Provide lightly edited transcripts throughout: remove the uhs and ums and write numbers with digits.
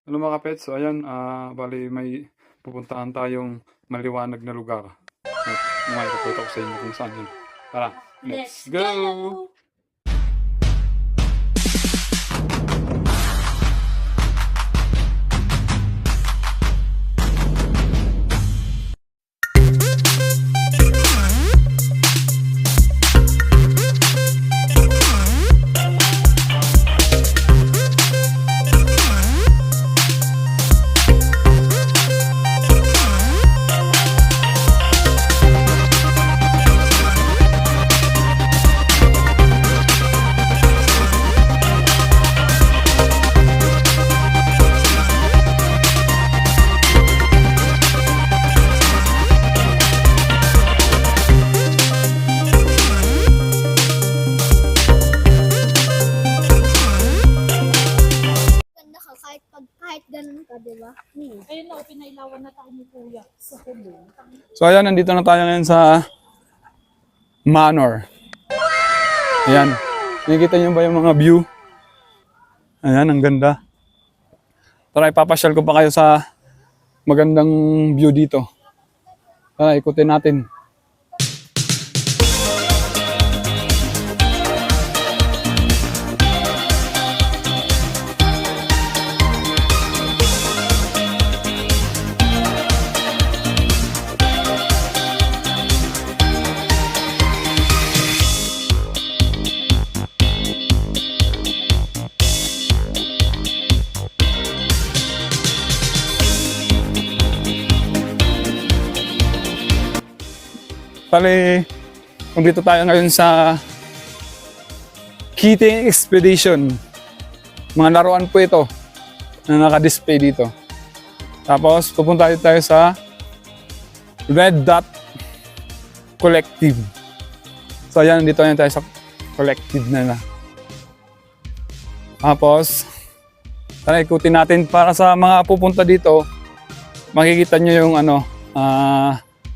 Hello mga kapets, so ayan, bali may pupuntahan tayong maliwanag na lugar. At may ipapakita ko sa inyo kung saan yun. Tara, let's go! Kahit ganun ka, di ba? Ayun na, pinailawan na tayo ni Kuya sa kubo. So ayan, nandito na tayo ngayon sa Manor. Ayan, nakikita niyo ba yung mga view? Ayan, ang ganda. Tara, ipapasyal ko pa kayo sa magandang view dito. Tara, ikutin natin. Bale, nandito tayo ngayon sa Kitty Expedition. Mga laruan po ito na naka-display dito. Tapos pupunta tayo sa Red Dot Collective. So ayan, nandito tayo sa collective na. Tapos, tara ikutin natin para sa mga pupunta dito. Makikita nyo yung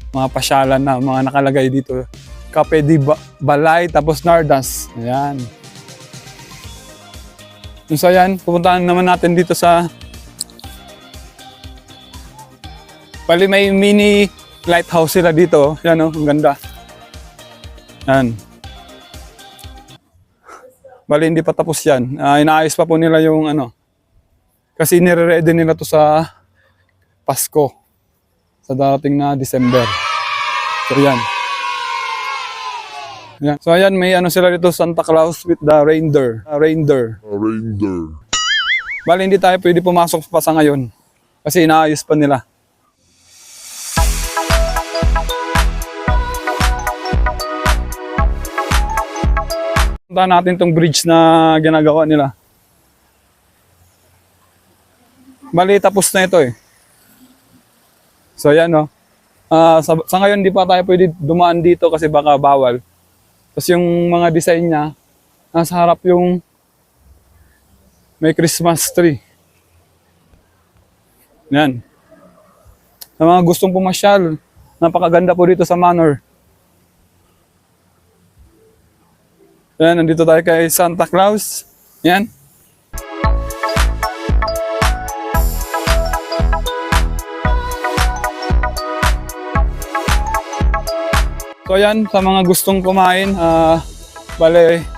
mga pasyalan na mga nakalagay dito. Cafe di Balay, tapos Nardas. Ayan. So ayan, pupuntahan naman natin dito sa bali may mini lighthouse sila dito. Yan o, ang ganda. Yan. Bali hindi pa tapos yan. Inaayos pa po nila yung kasi nire-ready nila to sa Pasko. Sa darating na December. So yan. Yan. So ayan, may sila dito, Santa Claus with the reindeer. Reindeer. Bali hindi tayo pwede pumasok pa sa ngayon. Kasi inaayos pa nila. Punta natin tong bridge na ginagawa nila. Bali tapos na ito eh. So yan no. Sa ngayon di pa tayo pwede dumaan dito kasi baka bawal. Tapos yung mga design niya, nasa harap yung may Christmas tree. Yan. Sa mga gustong pumasyal, napakaganda po dito sa Manor. Yan, nandito tayo kay Santa Claus. Yan. So ayan, sa mga gustong kumain, bale,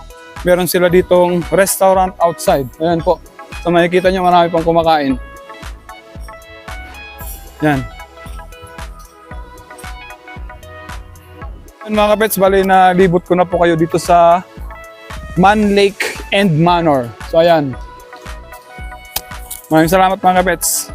meron sila ditong restaurant outside. Ayan po. So makikita nyo, marami pang kumakain. Yan. Yan mga kapets, bale, nalibot ko na po kayo dito sa Man Lake and Manor. So ayan. Maraming salamat mga kapets.